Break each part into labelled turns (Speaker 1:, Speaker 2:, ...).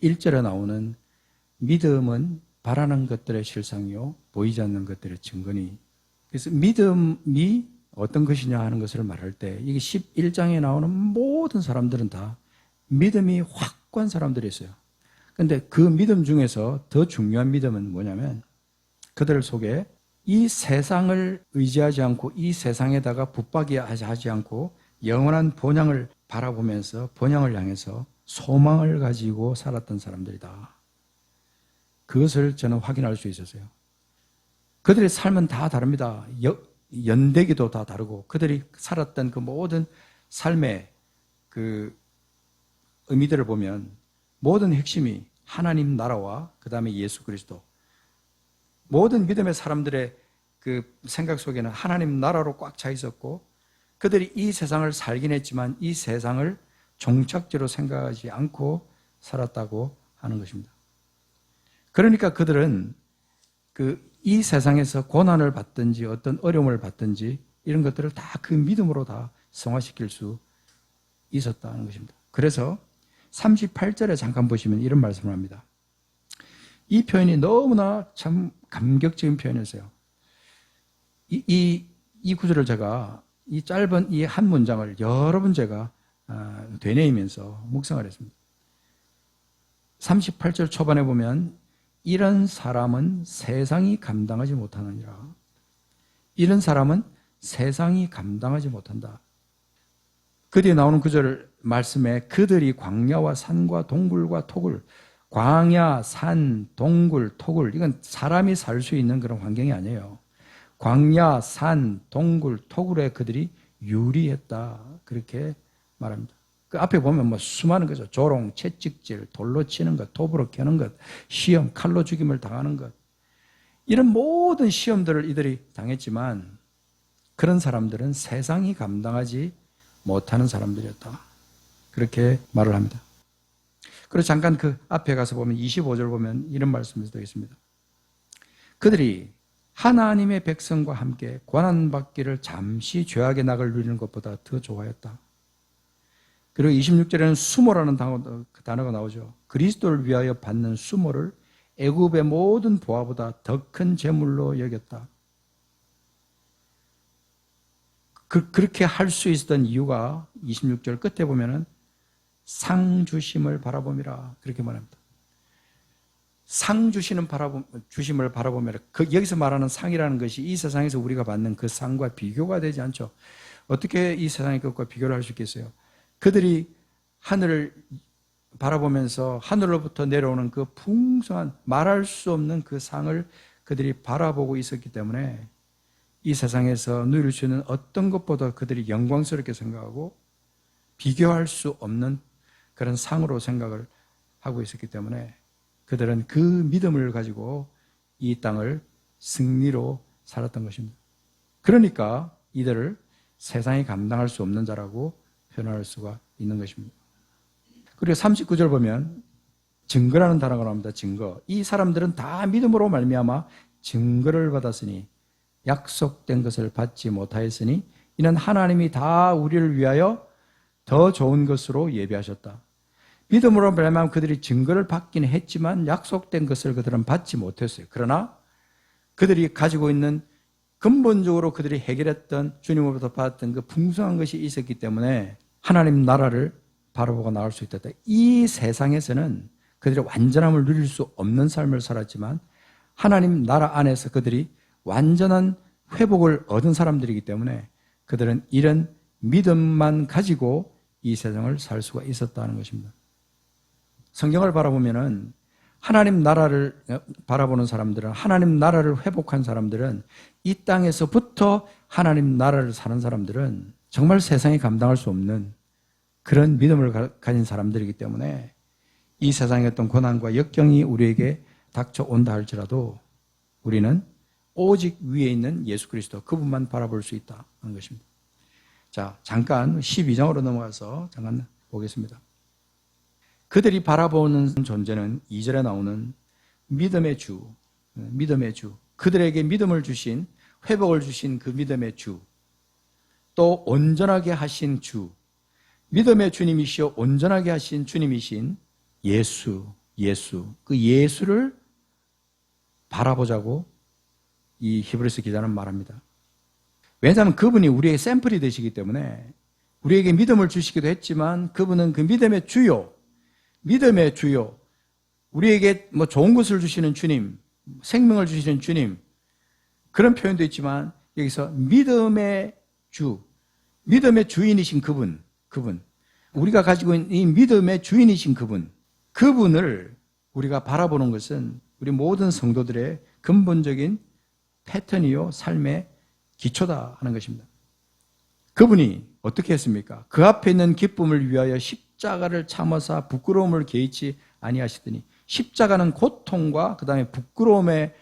Speaker 1: 11절에 나오는 믿음은 바라는 것들의 실상이요 보이지 않는 것들의 증거니. 그래서 믿음이 어떤 것이냐 하는 것을 말할 때 이게 11장에 나오는 모든 사람들은 다 믿음이 확고한 사람들이 있어요. 그런데 그 믿음 중에서 더 중요한 믿음은 뭐냐면 그들 속에 이 세상을 의지하지 않고 이 세상에다가 붙박이하지 않고 영원한 본향을 바라보면서 본향을 향해서 소망을 가지고 살았던 사람들이다. 그것을 저는 확인할 수 있었어요. 그들의 삶은 다 다릅니다. 연대기도 다 다르고 그들이 살았던 그 모든 삶의 그 의미들을 보면 모든 핵심이 하나님 나라와 그 다음에 예수 그리스도, 모든 믿음의 사람들의 그 생각 속에는 하나님 나라로 꽉 차 있었고 그들이 이 세상을 살긴 했지만 이 세상을 종착지로 생각하지 않고 살았다고 하는 것입니다. 그러니까 그들은 이 세상에서 고난을 받든지 어떤 어려움을 받든지 이런 것들을 다 그 믿음으로 다 승화시킬 수 있었다는 것입니다. 그래서 38절에 잠깐 보시면 이런 말씀을 합니다. 이 표현이 너무나 참 감격적인 표현이었어요. 이 구절을 제가 이 짧은 이 한 문장을 여러 번 제가 되뇌이면서 묵상을 했습니다. 38절 초반에 보면 이런 사람은 세상이 감당하지 못하느니라. 이런 사람은 세상이 감당하지 못한다. 그 뒤에 나오는 구절 말씀에 그들이 광야와 산과 동굴과 토굴, 광야, 산, 동굴, 토굴, 이건 사람이 살 수 있는 그런 환경이 아니에요. 광야, 산, 동굴, 토굴에 그들이 유리했다. 그렇게 말합니다. 그 앞에 보면 뭐 수많은 거죠. 조롱, 채찍질, 돌로 치는 것, 톱으로 캐는 것, 시험, 칼로 죽임을 당하는 것. 이런 모든 시험들을 이들이 당했지만 그런 사람들은 세상이 감당하지 못하는 사람들이었다. 그렇게 말을 합니다. 그리고 잠깐 그 앞에 가서 보면 25절 보면 이런 말씀이 되어 있습니다. 그들이 하나님의 백성과 함께 고난받기를 잠시 죄악의 낙을 누리는 것보다 더 좋아했다. 그리고 26절에는 수모라는 단어가 나오죠. 그리스도를 위하여 받는 수모를 애굽의 모든 보화보다 더 큰 재물로 여겼다. 그렇게 할 수 있었던 이유가 26절 끝에 보면은 상 주심을 바라봄이라 그렇게 말합니다. 상 주심을 바라보면 여기서 말하는 상이라는 것이 이 세상에서 우리가 받는 그 상과 비교가 되지 않죠. 어떻게 이 세상의 것과 비교를 할 수 있겠어요? 그들이 하늘을 바라보면서 하늘로부터 내려오는 그 풍성한 말할 수 없는 그 상을 그들이 바라보고 있었기 때문에 이 세상에서 누릴 수 있는 어떤 것보다 그들이 영광스럽게 생각하고 비교할 수 없는 그런 상으로 생각을 하고 있었기 때문에 그들은 그 믿음을 가지고 이 땅을 승리로 살았던 것입니다. 그러니까 이들을 세상이 감당할 수 없는 자라고 표현할 수가 있는 것입니다. 그리고 39절 보면 증거라는 단어가 나옵니다. 증거. 이 사람들은 다 믿음으로 말미암아 증거를 받았으니 약속된 것을 받지 못하였으니 이는 하나님이 다 우리를 위하여 더 좋은 것으로 예비하셨다. 믿음으로 말미암아 그들이 증거를 받기는 했지만 약속된 것을 그들은 받지 못했어요. 그러나 그들이 가지고 있는 근본적으로 그들이 해결했던 주님으로부터 받았던 그 풍성한 것이 있었기 때문에 하나님 나라를 바라보고 나올 수 있었다. 이 세상에서는 그들이 완전함을 누릴 수 없는 삶을 살았지만 하나님 나라 안에서 그들이 완전한 회복을 얻은 사람들이기 때문에 그들은 이런 믿음만 가지고 이 세상을 살 수가 있었다는 것입니다. 성경을 바라보면은 하나님 나라를 바라보는 사람들은, 하나님 나라를 회복한 사람들은, 이 땅에서부터 하나님 나라를 사는 사람들은 정말 세상이 감당할 수 없는 그런 믿음을 가진 사람들이기 때문에 이 세상의 어떤 고난과 역경이 우리에게 닥쳐온다 할지라도 우리는 오직 위에 있는 예수 그리스도 그분만 바라볼 수 있다는 것입니다. 자, 잠깐 12장으로 넘어가서 잠깐 보겠습니다. 그들이 바라보는 존재는 2절에 나오는 믿음의 주, 그들에게 믿음을 주신, 회복을 주신 그 믿음의 주, 또 온전하게 하신 주, 믿음의 주님이시여 온전하게 하신 주님이신 예수, 예수, 그 예수를 바라보자고 이 히브리서 기자는 말합니다. 왜냐하면 그분이 우리의 샘플이 되시기 때문에 우리에게 믿음을 주시기도 했지만 그분은 그 믿음의 주요, 우리에게 뭐 좋은 것을 주시는 주님, 생명을 주시는 주님, 그런 표현도 있지만 여기서 믿음의 주, 믿음의 주인이신 그분, 우리가 가지고 있는 이 믿음의 주인이신 그분을 우리가 바라보는 것은 우리 모든 성도들의 근본적인 패턴이요, 삶의 기초다 하는 것입니다. 그분이 어떻게 했습니까? 그 앞에 있는 기쁨을 위하여 십자가를 참으사 부끄러움을 개의치 아니하시더니, 십자가는 고통과 그 다음에 부끄러움의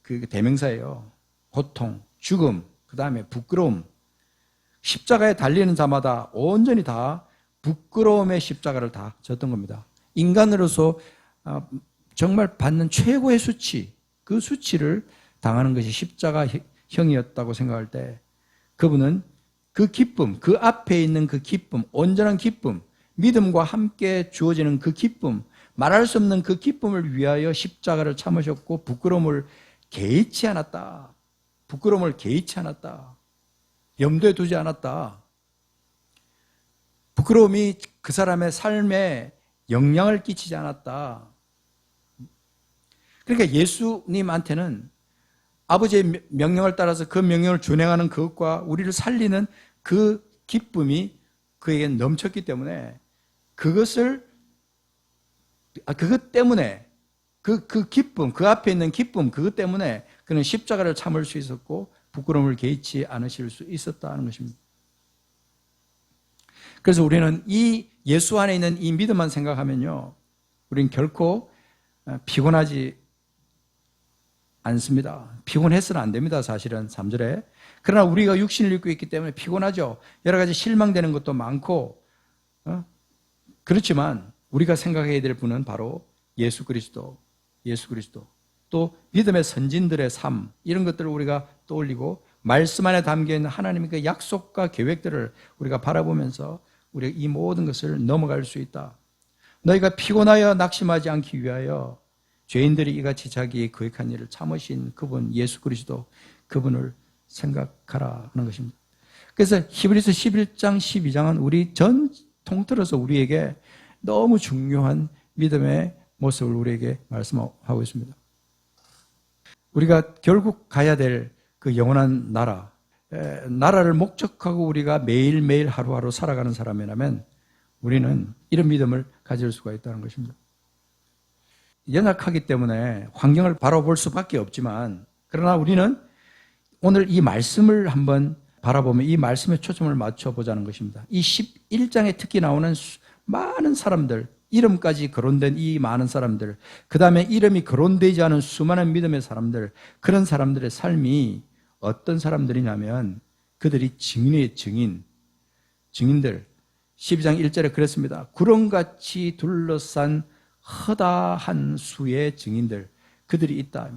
Speaker 1: 그 대명사예요. 고통, 죽음, 그 다음에 부끄러움. 십자가에 달리는 자마다 온전히 다 부끄러움의 십자가를 다 졌던 겁니다. 인간으로서 정말 받는 최고의 수치, 그 수치를 당하는 것이 십자가형이었다고 생각할 때 그분은 그 기쁨, 그 앞에 있는 그 기쁨, 온전한 기쁨, 믿음과 함께 주어지는 그 기쁨, 말할 수 없는 그 기쁨을 위하여 십자가를 참으셨고 부끄러움을 개의치 않았다. 염두에 두지 않았다. 부끄러움이 그 사람의 삶에 영향을 끼치지 않았다. 그러니까 예수님한테는 아버지의 명령을 따라서 그 명령을 준행하는 그것과 우리를 살리는 그 기쁨이 그에게 넘쳤기 때문에 그것 때문에 그 기쁨, 그 앞에 있는 기쁨, 그것 때문에 그는 십자가를 참을 수 있었고 부끄러움을 개의치 않으실 수 있었다는 것입니다. 그래서 우리는 이 예수 안에 있는 이 믿음만 생각하면요, 우리는 결코 피곤하지 않습니다. 피곤해서는 안 됩니다. 사실은 3절에. 그러나 우리가 육신을 입고 있기 때문에 피곤하죠. 여러 가지 실망되는 것도 많고, 그렇지만 우리가 생각해야 될 분은 바로 예수 그리스도. 또 믿음의 선진들의 삶, 이런 것들을 우리가 떠올리고 말씀 안에 담겨있는 하나님의 그 약속과 계획들을 우리가 바라보면서 우리가 이 모든 것을 넘어갈 수 있다. 너희가 피곤하여 낙심하지 않기 위하여 죄인들이 이같이 자기의 거역한 일을 참으신 그분 예수 그리스도, 그분을 생각하라 하는 것입니다. 그래서 히브리서 11장 12장은 우리 전 통틀어서 우리에게 너무 중요한 믿음의 모습을 우리에게 말씀하고 있습니다. 우리가 결국 가야 될 그 영원한 나라를 목적하고 우리가 매일매일 하루하루 살아가는 사람이라면 우리는 이런 믿음을 가질 수가 있다는 것입니다. 연약하기 때문에 환경을 바라볼 수밖에 없지만, 그러나 우리는 오늘 이 말씀을 한번 바라보면 이 말씀에 초점을 맞춰보자는 것입니다. 이 11장에 특히 나오는 많은 사람들, 이름까지 거론된 이 많은 사람들, 그 다음에 이름이 거론되지 않은 수많은 믿음의 사람들, 그런 사람들의 삶이 어떤 사람들이냐면 그들이 증인의 증인들. 12장 1절에 그랬습니다. 구름같이 둘러싼 허다한 수의 증인들, 그들이 있다.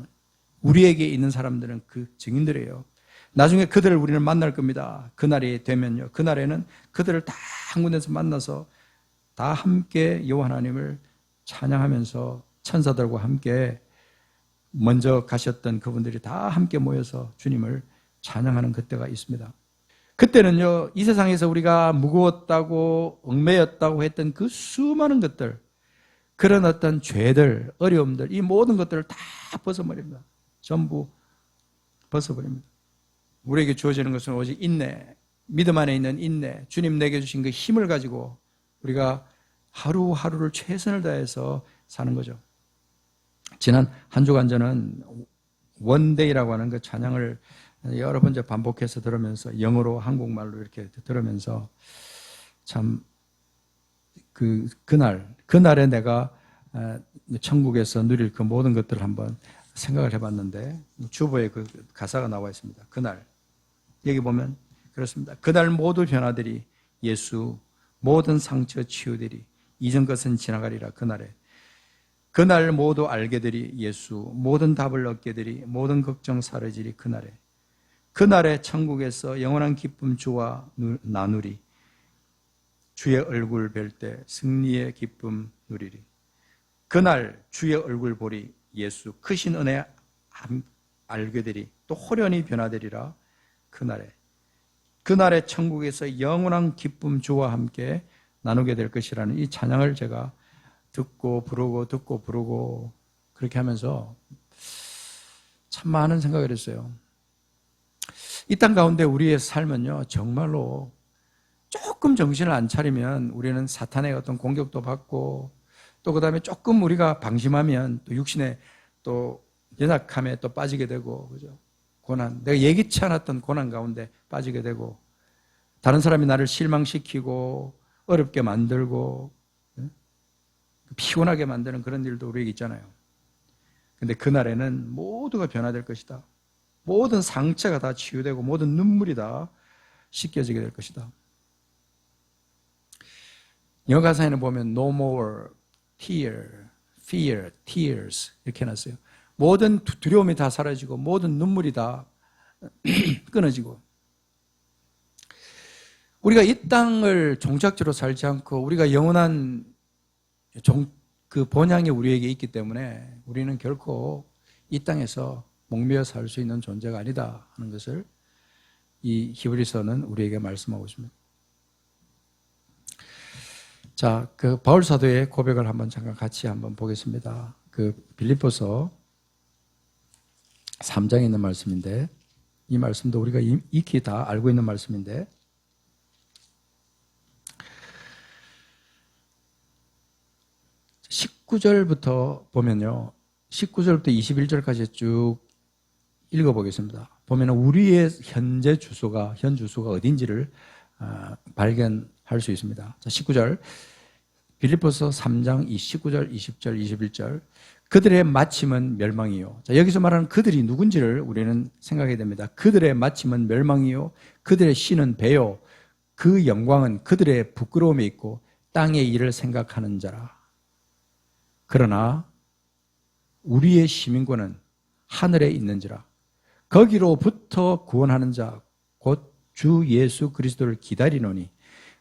Speaker 1: 우리에게 있는 사람들은 그 증인들이에요. 나중에 그들을 우리는 만날 겁니다. 그날이 되면요, 그날에는 그들을 다 한 군데서 만나서 다 함께 여호와 하나님을 찬양하면서 천사들과 함께 먼저 가셨던 그분들이 다 함께 모여서 주님을 찬양하는 그때가 있습니다. 그때는요, 이 세상에서 우리가 무거웠다고 얽매였다고 했던 그 수많은 것들, 그런 어떤 죄들, 어려움들, 이 모든 것들을 다 벗어버립니다. 전부 벗어버립니다. 우리에게 주어지는 것은 오직 인내, 믿음 안에 있는 인내, 주님 내게 주신 그 힘을 가지고 우리가 하루하루를 최선을 다해서 사는 거죠. 지난 한 주간 저는 원데이라고 하는 그 찬양을 여러 번 반복해서 들으면서 영어로 한국말로 이렇게 들으면서 참 그날에 내가 천국에서 누릴 그 모든 것들을 한번 생각을 해봤는데 주보에 그 가사가 나와 있습니다. 그날 여기 보면 그렇습니다. 그날 모두 변화되리 예수, 모든 상처 치유되리 이전 것은 지나가리라. 그날 모두 알게 되리 예수, 모든 답을 얻게 되리 모든 걱정 사라지리. 그날에 천국에서 영원한 기쁨 주와 나누리. 주의 얼굴 뵐 때 승리의 기쁨 누리리. 그날 주의 얼굴 보리 예수 크신 은혜 알게 되리 또 호련히 변화되리라. 그날에 천국에서 영원한 기쁨 주와 함께 나누게 될 것이라는 이 찬양을 제가 듣고 부르고 그렇게 하면서 참 많은 생각을 했어요. 이 땅 가운데 우리의 삶은요, 정말로 조금 정신을 안 차리면 우리는 사탄의 어떤 공격도 받고 또 그 다음에 조금 우리가 방심하면 또 육신의 또 연약함에 또 빠지게 되고, 그죠? 고난, 내가 예기치 않았던 고난 가운데 빠지게 되고, 다른 사람이 나를 실망시키고 어렵게 만들고 피곤하게 만드는 그런 일도 우리에게 있잖아요. 근데 그날에는 모두가 변화될 것이다. 모든 상처가 다 치유되고 모든 눈물이 다 씻겨지게 될 것이다. 영어 가사에는 보면 No more fear, tears 이렇게 해놨어요. 모든 두려움이 다 사라지고 모든 눈물이 다 끊어지고, 우리가 이 땅을 종착지로 살지 않고 우리가 영원한 그 본향이 우리에게 있기 때문에 우리는 결코 이 땅에서 목매어 살 수 있는 존재가 아니다 하는 것을 이 히브리서는 우리에게 말씀하고 있습니다. 자, 그 바울 사도의 고백을 한번 잠깐 같이 한번 보겠습니다. 그 빌립보서 3장에 있는 말씀인데, 이 말씀도 우리가 익히 다 알고 있는 말씀인데, 19절부터 보면요, 19절부터 21절까지 쭉 읽어보겠습니다. 보면 우리의 현 주소가 어딘지를 발견할 수 있습니다. 자, 19절 빌립보서 3장 19절, 20절, 21절 그들의 마침은 멸망이요. 자, 여기서 말하는 그들이 누군지를 우리는 생각해야 됩니다. 그들의 마침은 멸망이요, 그들의 씨는 배요, 그 영광은 그들의 부끄러움에 있고 땅의 일을 생각하는 자라. 그러나 우리의 시민권은 하늘에 있는지라. 거기로부터 구원하는 자 곧 주 예수 그리스도를 기다리노니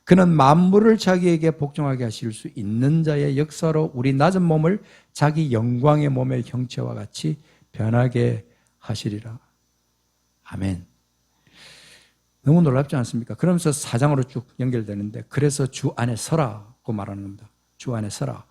Speaker 1: 그는 만물을 자기에게 복종하게 하실 수 있는 자의 역사로 우리 낮은 몸을 자기 영광의 몸의 형체와 같이 변하게 하시리라. 아멘. 너무 놀랍지 않습니까? 그러면서 4장으로 쭉 연결되는데, 그래서 주 안에 서라고 말하는 겁니다. 주 안에 서라.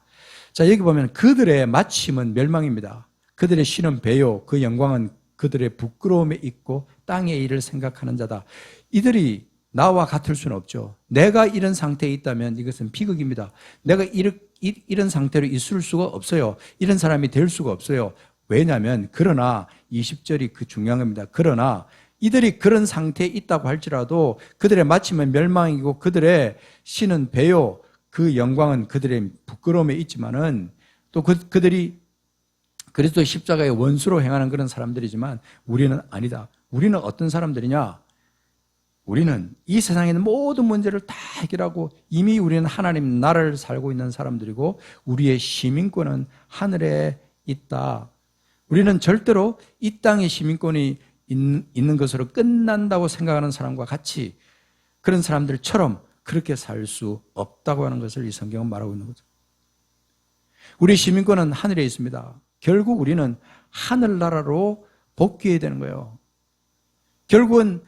Speaker 1: 자, 여기 보면 그들의 마침은 멸망입니다. 그들의 씨는 배요, 그 영광은 그들의 부끄러움에 있고 땅의 일을 생각하는 자다. 이들이 나와 같을 수는 없죠. 내가 이런 상태에 있다면 이것은 비극입니다. 내가 이런 상태로 있을 수가 없어요. 이런 사람이 될 수가 없어요. 왜냐하면 그러나 20절이 그 중요한 겁니다. 그러나 이들이 그런 상태에 있다고 할지라도 그들의 마침은 멸망이고 그들의 씨는 배요, 그 영광은 그들의 부끄러움에 있지만은 또 그들이 그리스도의 십자가의 원수로 행하는 그런 사람들이지만 우리는 아니다. 우리는 어떤 사람들이냐? 우리는 이 세상에 있는 모든 문제를 다 해결하고 이미 우리는 하나님 나라를 살고 있는 사람들이고 우리의 시민권은 하늘에 있다. 우리는 절대로 이 땅의 시민권이 있는 것으로 끝난다고 생각하는 사람과 같이 그런 사람들처럼 그렇게 살 수 없다고 하는 것을 이 성경은 말하고 있는 거죠. 우리의 시민권은 하늘에 있습니다. 결국 우리는 하늘나라로 복귀해야 되는 거예요. 결국은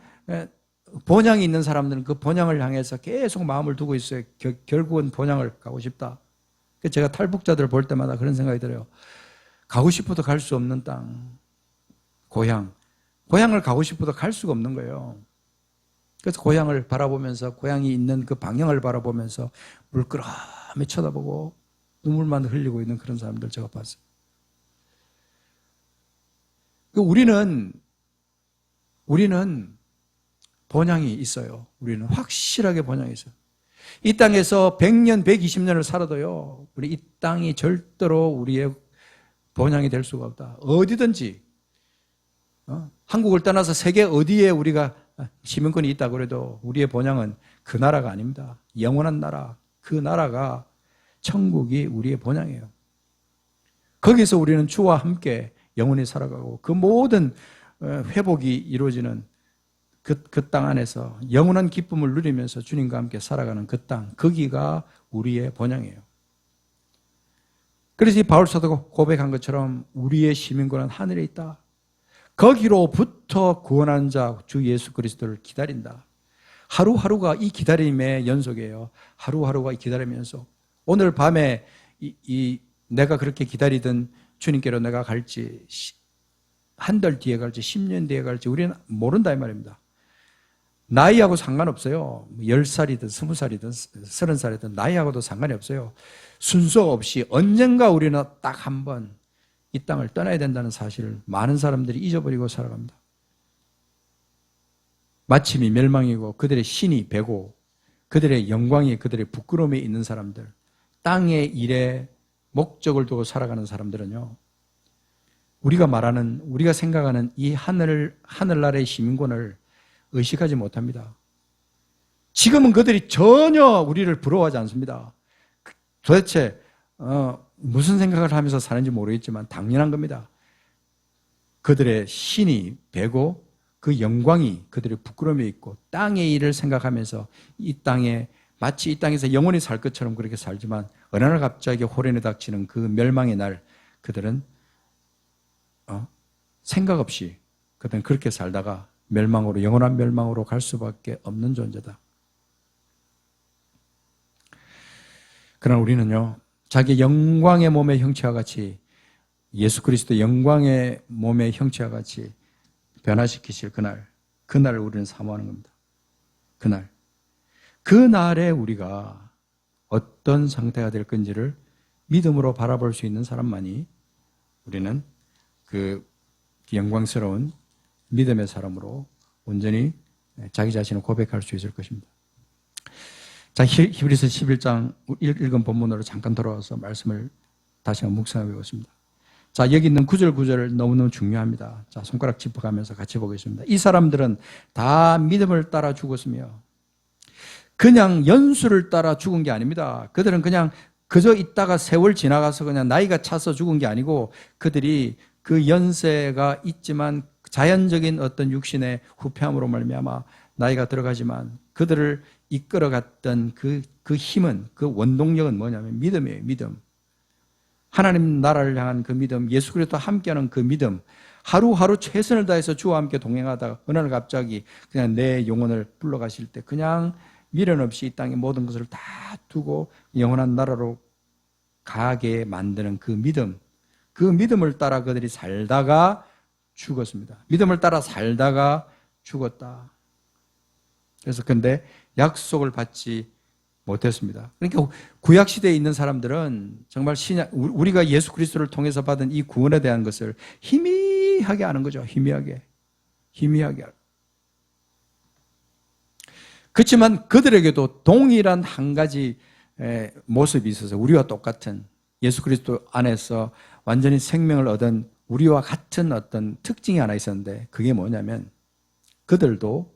Speaker 1: 본향이 있는 사람들은 그 본향을 향해서 계속 마음을 두고 있어요. 결국은 본향을 가고 싶다. 제가 탈북자들을 볼 때마다 그런 생각이 들어요. 가고 싶어도 갈 수 없는 땅, 고향을 가고 싶어도 갈 수가 없는 거예요. 그래서 고향을 바라보면서, 고향이 있는 그 방향을 바라보면서 물끄러미 쳐다보고 눈물만 흘리고 있는 그런 사람들 제가 봤어요. 우리는 본향이 있어요. 우리는 확실하게 본향이 있어요. 이 땅에서 100년, 120년을 살아도요, 우리 이 땅이 절대로 우리의 본향이 될 수가 없다. 어디든지, 한국을 떠나서 세계 어디에 우리가 시민권이 있다고 그래도 우리의 본향은 그 나라가 아닙니다. 영원한 나라, 그 나라가 천국이 우리의 본향이에요. 거기서 우리는 주와 함께 영원히 살아가고 그 모든 회복이 이루어지는 그 땅 안에서 영원한 기쁨을 누리면서 주님과 함께 살아가는 그 땅, 거기가 우리의 본향이에요. 그래서 이 바울 사도가 고백한 것처럼 우리의 시민권은 하늘에 있다. 거기로부터 구원하는 자 주 예수 그리스도를 기다린다. 하루하루가 이 기다림의 연속이에요. 하루하루가 이 기다림의 연속. 오늘 밤에 내가 그렇게 기다리던 주님께로 내가 갈지, 한 달 뒤에 갈지, 10년 뒤에 갈지 우리는 모른다 이 말입니다. 나이하고 상관없어요. 10살이든 20살이든 30살이든 나이하고도 상관이 없어요. 순서 없이 언젠가 우리는 딱 한 번 이 땅을 떠나야 된다는 사실을 많은 사람들이 잊어버리고 살아갑니다. 마침이 멸망이고 그들의 신이 배고 그들의 영광이 그들의 부끄러움에 있는 사람들, 땅의 일에 목적을 두고 살아가는 사람들은요, 우리가 생각하는 이 하늘나라의 시민권을 의식하지 못합니다. 지금은 그들이 전혀 우리를 부러워하지 않습니다. 도대체 무슨 생각을 하면서 사는지 모르겠지만 당연한 겁니다. 그들의 신이 배고 그 영광이 그들의 부끄러움에 있고 땅의 일을 생각하면서 마치 이 땅에서 영원히 살 것처럼 그렇게 살지만 어느 날 갑자기 호련에 닥치는 그 멸망의 날 그들은 생각 없이 그들은 그렇게 살다가 영원한 멸망으로 갈 수밖에 없는 존재다. 그러나 우리는요, 자기 영광의 몸의 형체와 같이 예수 그리스도 영광의 몸의 형체와 같이 변화시키실 그날을 우리는 사모하는 겁니다. 그날에 우리가 어떤 상태가 될 건지를 믿음으로 바라볼 수 있는 사람만이 우리는 그 영광스러운 믿음의 사람으로 온전히 자기 자신을 고백할 수 있을 것입니다. 자, 히브리서 11장 읽은 본문으로 잠깐 돌아와서 말씀을 다시 한번 묵상해 보겠습니다. 자, 여기 있는 구절 너무너무 중요합니다. 자, 손가락 짚어가면서 같이 보겠습니다. 이 사람들은 다 믿음을 따라 죽었으며 그냥 연수를 따라 죽은 게 아닙니다. 그들은 그냥 그저 있다가 세월 지나가서 그냥 나이가 차서 죽은 게 아니고 그들이 그 연세가 있지만 자연적인 어떤 육신의 후패함으로 말미암아 나이가 들어가지만 그들을 이끌어갔던 그 힘은, 그 원동력은 뭐냐면 믿음이에요. 믿음. 하나님 나라를 향한 그 믿음, 예수 그리스도와 함께하는 그 믿음, 하루하루 최선을 다해서 주와 함께 동행하다가 어느 날 갑자기 그냥 내 영혼을 불러가실 때 그냥 미련 없이 이 땅의 모든 것을 다 두고 영원한 나라로 가게 만드는 그 믿음, 그 믿음을 따라 그들이 살다가 죽었습니다. 믿음을 따라 살다가 죽었다. 그래서 근데 약속을 받지 못했습니다. 그러니까 구약시대에 있는 사람들은 정말 우리가 예수 그리스도를 통해서 받은 이 구원에 대한 것을 희미하게 아는 거죠. 희미하게. 그렇지만 그들에게도 동일한 한 가지 모습이 있어서 우리와 똑같은 예수 그리스도 안에서 완전히 생명을 얻은 우리와 같은 어떤 특징이 하나 있었는데 그게 뭐냐면 그들도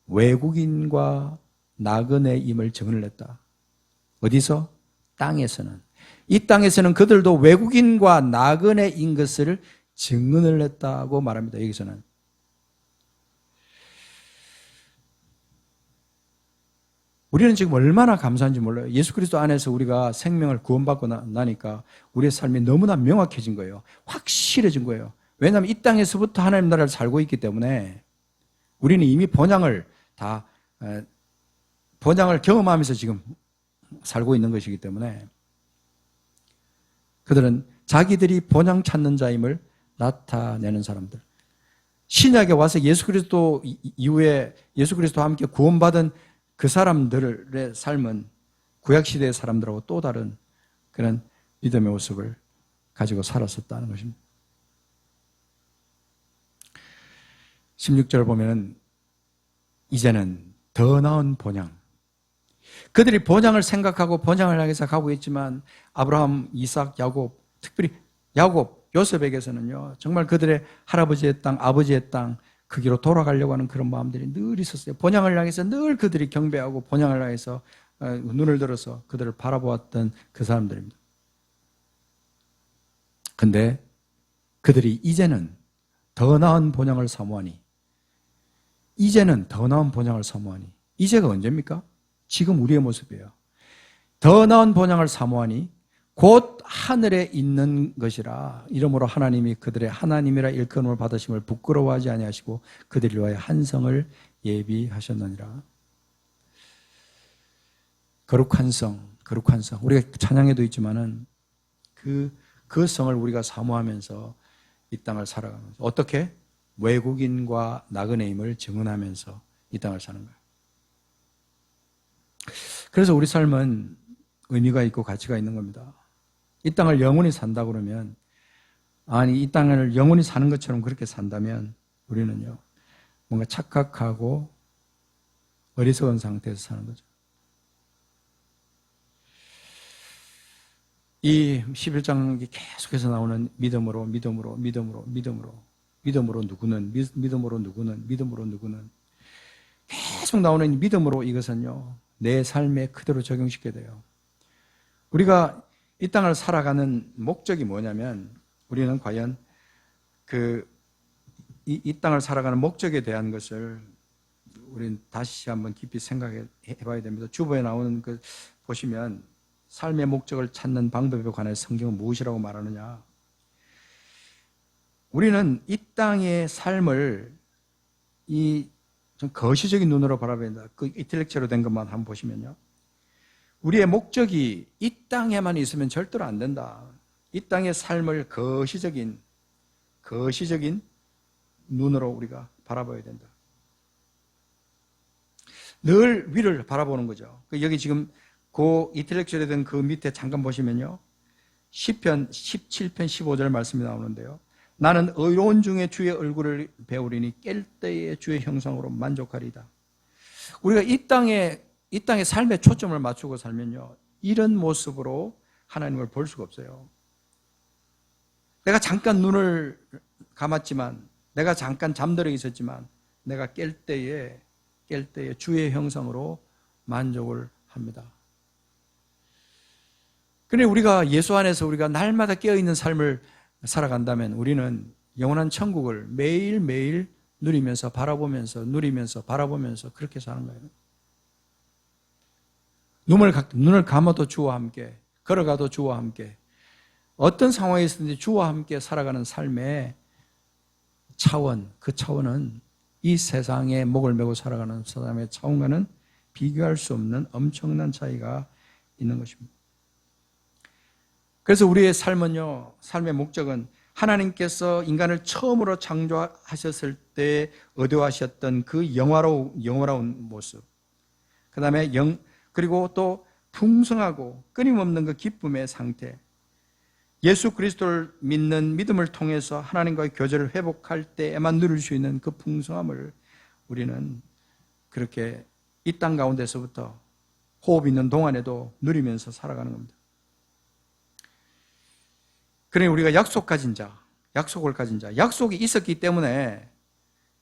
Speaker 1: 외국인과 나그네임을 증언을 했다. 어디서? 땅에서는. 이 땅에서는 그들도 외국인과 나그네인 것을 증언을 했다고 말합니다. 여기서는. 우리는 지금 얼마나 감사한지 몰라요. 예수 그리스도 안에서 우리가 생명을 구원받고 나니까 우리의 삶이 너무나 명확해진 거예요. 확실해진 거예요. 왜냐하면 이 땅에서부터 하나님 나라를 살고 있기 때문에 우리는 이미 번향을 경험하면서 지금 살고 있는 것이기 때문에 그들은 자기들이 번향 찾는 자임을 나타내는 사람들. 신약에 와서 예수 그리스도 이후에 예수 그리스도와 함께 구원받은 그 사람들의 삶은 구약시대의 사람들하고 또 다른 그런 믿음의 모습을 가지고 살았었다는 것입니다. 16절을 보면 이제는 더 나은 번향. 그들이 번향을 생각하고 번향을 향해서 가고 있지만 아브라함, 이삭, 야곱, 특별히 야곱, 요셉에게서는요 정말 그들의 할아버지의 땅, 아버지의 땅 그 길로 돌아가려고 하는 그런 마음들이 늘 있었어요. 번향을 향해서 늘 그들이 경배하고 번향을 향해서 눈을 들어서 그들을 바라보았던 그 사람들입니다. 근데 그들이 이제는 더 나은 번향을 사모하니 이제가 언제입니까? 지금 우리의 모습이에요. 더 나은 번향을 사모하니 곧 하늘에 있는 것이라. 이러므로 하나님이 그들의 하나님이라 일컬음을 받으심을 부끄러워하지 아니하시고 그들을 위하여 한 성을 예비하셨느니라. 거룩한 성, 거룩한 성. 우리가 찬양에도 있지만은 그 성을 우리가 사모하면서 이 땅을 살아가면서 어떻게? 외국인과 나그네임을 증언하면서 이 땅을 사는 거예요. 그래서 우리 삶은 의미가 있고 가치가 있는 겁니다. 이 땅을 영원히 산다 그러면, 아니 이 땅을 영원히 사는 것처럼 그렇게 산다면 우리는요 뭔가 착각하고 어리석은 상태에서 사는 거죠. 이 11장이 계속해서 나오는 믿음으로 누구는 계속 나오는 믿음으로, 이것은요 내 삶에 그대로 적용시켜야 돼요. 우리가 이 땅을 살아가는 목적이 뭐냐면, 우리는 과연 이 땅을 살아가는 목적에 대한 것을 우리는 다시 한번 깊이 생각해 봐야 됩니다. 주보에 나오는 보시면 삶의 목적을 찾는 방법에 관해서 성경은 무엇이라고 말하느냐. 우리는 이 땅의 삶을 좀 거시적인 눈으로 바라봐야 된다. 그 인텔렉처로 된 것만 한번 보시면요. 우리의 목적이 이 땅에만 있으면 절대로 안 된다. 이 땅의 삶을 거시적인 눈으로 우리가 바라봐야 된다. 늘 위를 바라보는 거죠. 여기 지금 그 인텔렉츄얼에 된 그 밑에 잠깐 보시면요. 시편 17편 15절 말씀이 나오는데요. 나는 의로운 중에 주의 얼굴을 배우리니 깰 때에 주의 형상으로 만족하리다. 우리가 이 땅의 삶에 초점을 맞추고 살면요, 이런 모습으로 하나님을 볼 수가 없어요. 내가 잠깐 눈을 감았지만, 내가 잠깐 잠들어 있었지만, 내가 깰 때에 주의 형상으로 만족을 합니다. 그런데 우리가 예수 안에서 우리가 날마다 깨어있는 삶을 살아간다면 우리는 영원한 천국을 매일매일 누리면서 바라보면서 그렇게 사는 거예요. 눈을 감아도 주와 함께, 걸어가도 주와 함께, 어떤 상황에 있든지 주와 함께 살아가는 삶의 차원, 그 차원은 이 세상에 목을 메고 살아가는 사람의 차원과는 비교할 수 없는 엄청난 차이가 있는 것입니다. 그래서 우리의 삶은요, 삶의 목적은 하나님께서 인간을 처음으로 창조하셨을 때 의도하셨던 그 영화로운 모습, 그 다음에 그리고 또 풍성하고 끊임없는 그 기쁨의 상태, 예수 그리스도를 믿는 믿음을 통해서 하나님과의 교제를 회복할 때에만 누릴 수 있는 그 풍성함을 우리는 그렇게 이 땅 가운데서부터 호흡 있는 동안에도 누리면서 살아가는 겁니다. 그러니 우리가 약속을 가진 자, 약속이 있었기 때문에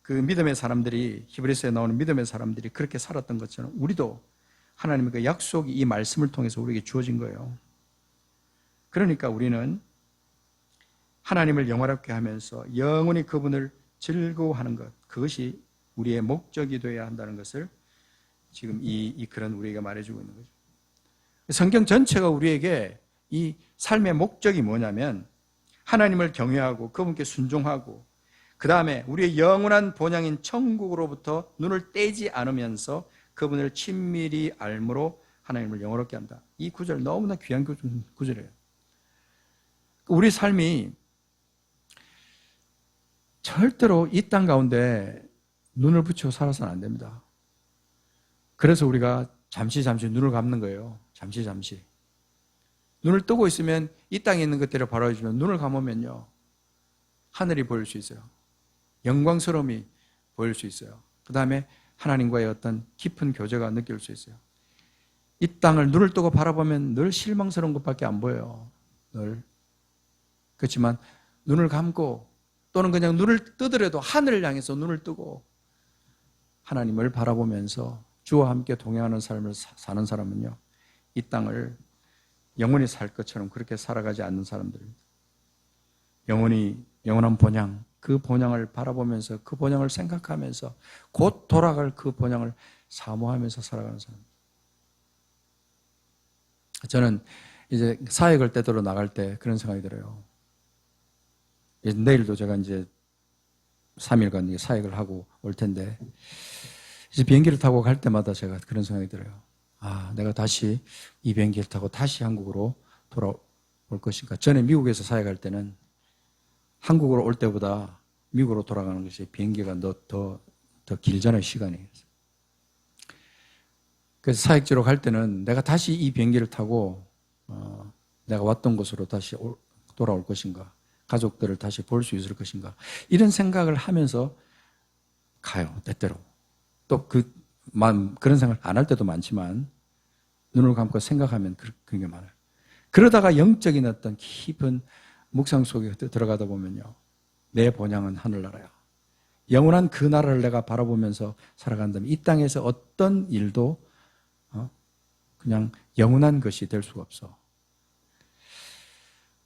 Speaker 1: 그 믿음의 사람들이, 히브리서에 나오는 믿음의 사람들이 그렇게 살았던 것처럼 우리도 하나님의 그 약속이 이 말씀을 통해서 우리에게 주어진 거예요. 그러니까 우리는 하나님을 영화롭게 하면서 영원히 그분을 즐거워하는 것, 그것이 우리의 목적이 되어야 한다는 것을 지금 이 글은 우리에게 말해주고 있는 거죠. 성경 전체가 우리에게 이 삶의 목적이 뭐냐면 하나님을 경외하고 그분께 순종하고 그 다음에 우리의 영원한 본향인 천국으로부터 눈을 떼지 않으면서 그분을 친밀히 알므로 하나님을 영화롭게 한다. 이 구절 너무나 귀한 구절이에요. 우리 삶이 절대로 이 땅 가운데 눈을 붙이고 살아서는 안 됩니다. 그래서 우리가 잠시 눈을 감는 거예요. 잠시. 눈을 뜨고 있으면 이 땅에 있는 것들을 바라보시면 눈을 감으면요, 하늘이 보일 수 있어요. 영광스러움이 보일 수 있어요. 그 다음에 하나님과의 어떤 깊은 교제가 느낄 수 있어요. 이 땅을 눈을 뜨고 바라보면 늘 실망스러운 것밖에 안 보여요. 늘. 그렇지만 눈을 감고 또는 그냥 눈을 뜨더라도 하늘을 향해서 눈을 뜨고 하나님을 바라보면서 주와 함께 동행하는 삶을 사는 사람은요, 이 땅을 영원히 살 것처럼 그렇게 살아가지 않는 사람들입니다. 영원한 본향, 그 본향을 바라보면서 그 본향을 생각하면서 곧 돌아갈 그 본향을 사모하면서 살아가는 사람입니다. 저는 이제 사역을 때도로 나갈 때 그런 생각이 들어요. 내일도 제가 이제 3일간 사역을 하고 올 텐데, 이제 비행기를 타고 갈 때마다 제가 그런 생각이 들어요. 아, 내가 다시 이 비행기를 타고 다시 한국으로 돌아올 것인가. 전에 미국에서 사역할 때는 한국으로 올 때보다 미국으로 돌아가는 것이 비행기가 더 길잖아요, 시간이. 그래서 사역지로 갈 때는 내가 다시 이 비행기를 타고 내가 왔던 곳으로 다시 돌아올 것인가, 가족들을 다시 볼 수 있을 것인가, 이런 생각을 하면서 가요, 때때로. 또 그런 생각을 안 할 때도 많지만 눈을 감고 생각하면 그런 게 많아요. 그러다가 영적인 어떤 깊은 묵상 속에 들어가다 보면요, 내 본향은 하늘나라야. 영원한 그 나라를 내가 바라보면서 살아간다면 이 땅에서 어떤 일도 그냥 영원한 것이 될 수가 없어.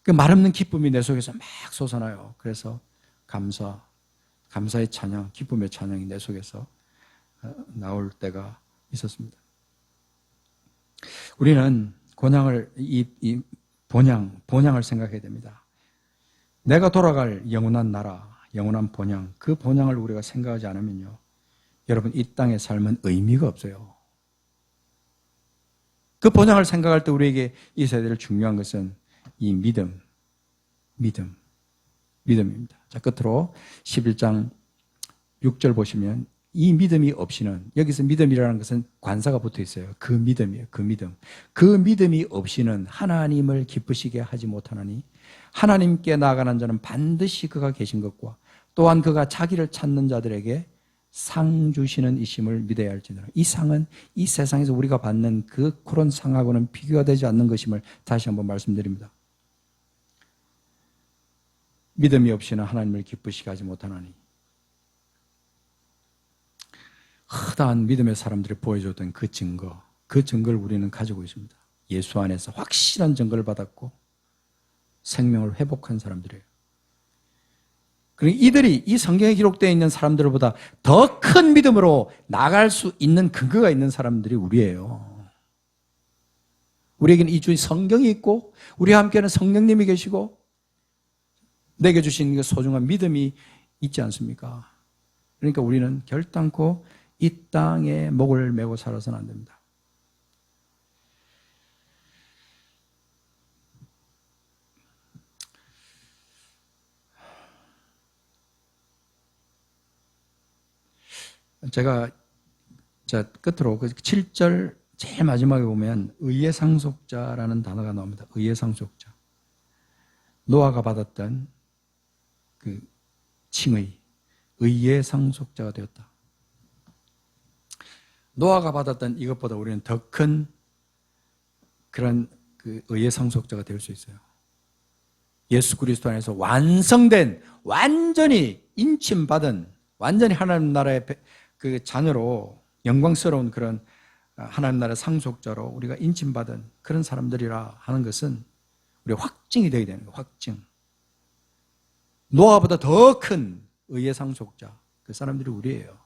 Speaker 1: 그 말없는 기쁨이 내 속에서 막 솟아나요. 그래서 감사의 찬양, 기쁨의 찬양이 내 속에서 나올 때가 있었습니다. 우리는 이 본향을 생각해야 됩니다. 내가 돌아갈 영원한 나라, 영원한 본향, 그 본향을 우리가 생각하지 않으면요, 여러분, 이 땅의 삶은 의미가 없어요. 그 본향을 생각할 때 우리에게 있어야 될 중요한 것은 이 믿음입니다. 자, 끝으로 11장 6절 보시면 이 믿음이 없이는, 여기서 믿음이라는 것은 관사가 붙어 있어요. 그 믿음이에요. 그 믿음. 그 믿음이 없이는 하나님을 기쁘시게 하지 못하나니 하나님께 나아가는 자는 반드시 그가 계신 것과 또한 그가 자기를 찾는 자들에게 상 주시는 이심을 믿어야 할지니라. 이 상은 이 세상에서 우리가 받는 그런 상하고는 비교가 되지 않는 것임을 다시 한번 말씀드립니다. 믿음이 없이는 하나님을 기쁘시게 하지 못하나니. 허다한 믿음의 사람들이 보여줬던 그 증거를 우리는 가지고 있습니다. 예수 안에서 확실한 증거를 받았고 생명을 회복한 사람들이에요. 그리고 이들이 이 성경에 기록되어 있는 사람들보다 더 큰 믿음으로 나갈 수 있는 근거가 있는 사람들이 우리예요. 우리에게는 이 주의 성경이 있고 우리와 함께하는 성령님이 계시고 내게 주신 그 소중한 믿음이 있지 않습니까? 그러니까 우리는 결단코 이 땅에 목을 메고 살아서는 안 됩니다. 제가 끝으로 그 7절 제일 마지막에 보면 의의 상속자라는 단어가 나옵니다. 의의 상속자. 노아가 받았던 그 칭의, 의의 상속자가 되었다. 노아가 받았던 이것보다 우리는 더 큰 그런 그 의의 상속자가 될 수 있어요. 예수 그리스도 안에서 완성된, 완전히 인침받은, 완전히 하나님 나라의 그 자녀로 영광스러운 그런 하나님 나라의 상속자로 우리가 인침받은 그런 사람들이라 하는 것은 우리가 확증이 되게 되는 거예요. 확증. 노아보다 더 큰 의의 상속자, 그 사람들이 우리예요.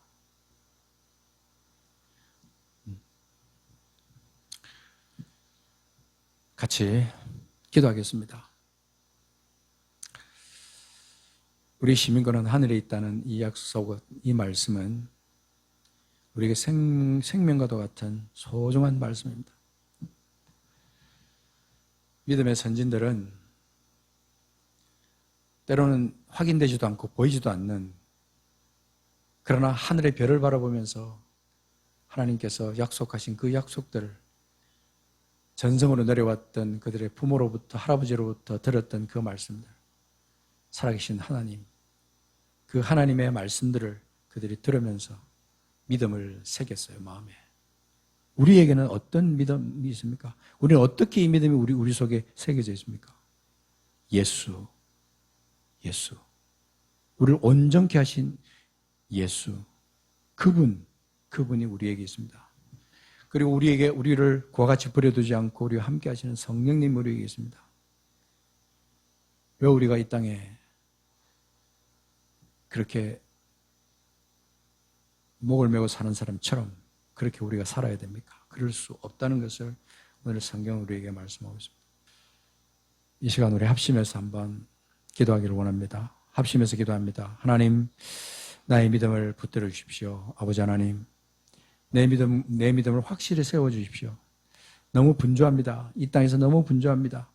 Speaker 1: 같이 기도하겠습니다. 우리 시민권은 하늘에 있다는 이 약속, 이 말씀은 우리에게 생명과도 같은 소중한 말씀입니다. 믿음의 선진들은 때로는 확인되지도 않고 보이지도 않는, 그러나 하늘의 별을 바라보면서 하나님께서 약속하신 그 약속들을 전성으로 내려왔던 그들의 부모로부터, 할아버지로부터 들었던 그 말씀들, 살아계신 하나님, 그 하나님의 말씀들을 그들이 들으면서 믿음을 새겼어요, 마음에. 우리에게는 어떤 믿음이 있습니까? 우리는 어떻게 이 믿음이 우리 속에 새겨져 있습니까? 예수. 우리를 온전케 하신 예수. 그분이 우리에게 있습니다. 그리고 우리를 그와 같이 버려두지 않고 우리와 함께 하시는 성령님 우리에게 있습니다. 왜 우리가 이 땅에 그렇게 목을 메고 사는 사람처럼 그렇게 우리가 살아야 됩니까? 그럴 수 없다는 것을 오늘 성경은 우리에게 말씀하고 있습니다. 이 시간 우리 합심해서 한번 기도하기를 원합니다. 합심해서 기도합니다. 하나님, 나의 믿음을 붙들어 주십시오. 아버지 하나님, 내 믿음을 확실히 세워 주십시오. 너무 분주합니다. 이 땅에서 너무 분주합니다.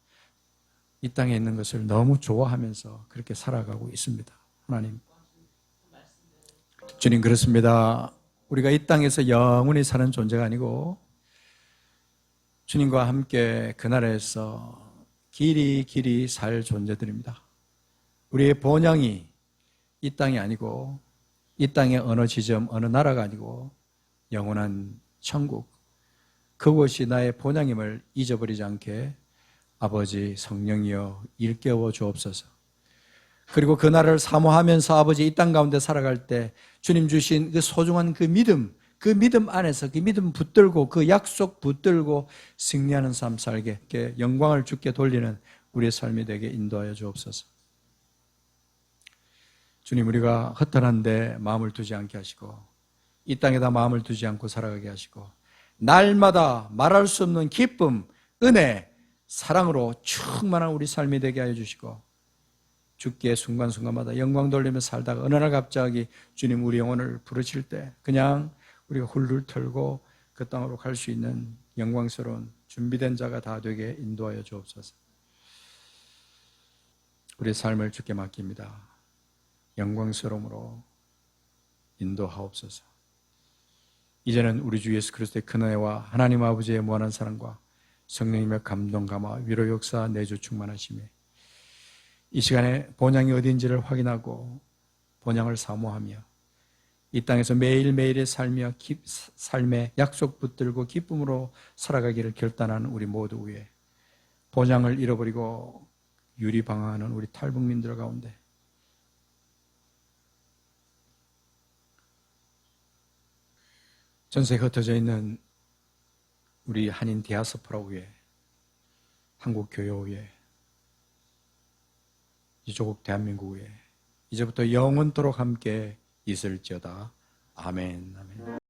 Speaker 1: 이 땅에 있는 것을 너무 좋아하면서 그렇게 살아가고 있습니다. 하나님, 주님, 그렇습니다. 우리가 이 땅에서 영원히 사는 존재가 아니고 주님과 함께 그 나라에서 길이 살 존재들입니다. 우리의 본향이 이 땅이 아니고 이 땅의 어느 지점, 어느 나라가 아니고 영원한 천국, 그것이 나의 본향임을 잊어버리지 않게 아버지 성령이여 일깨워 주옵소서. 그리고 그 나라를 사모하면서 아버지 이 땅 가운데 살아갈 때 주님 주신 그 소중한 그 믿음 안에서 그 믿음 붙들고 그 약속 붙들고 승리하는 삶 살게 영광을 주께 돌리는 우리의 삶이 되게 인도하여 주옵소서. 주님, 우리가 허탄한데 마음을 두지 않게 하시고 이 땅에다 마음을 두지 않고 살아가게 하시고 날마다 말할 수 없는 기쁨, 은혜, 사랑으로 충만한 우리 삶이 되게 하여 주시고 주께 순간순간마다 영광 돌리며 살다가 어느 날 갑자기 주님 우리 영혼을 부르실 때 그냥 우리가 훌훌 털고 그 땅으로 갈 수 있는 영광스러운 준비된 자가 다 되게 인도하여 주옵소서. 우리의 삶을 주께 맡깁니다. 영광스러움으로 인도하옵소서. 이제는 우리 주 예수 그리스도의 큰 은혜와 하나님 아버지의 무한한 사랑과 성령님의 감동 감화 위로 역사 내주 충만하심에 이 시간에 본향이 어딘지를 확인하고 본향을 사모하며 이 땅에서 매일매일의 삶의 약속 붙들고 기쁨으로 살아가기를 결단하는 우리 모두 위에 본향을 잃어버리고 유리방황하는 우리 탈북민들 가운데 전세에 흩어져 있는 우리 한인 디아스포라 위에 한국 교회 위에 이 조국 대한민국 위에 이제부터 영원토록 함께 있을지어다. 아멘. 아멘.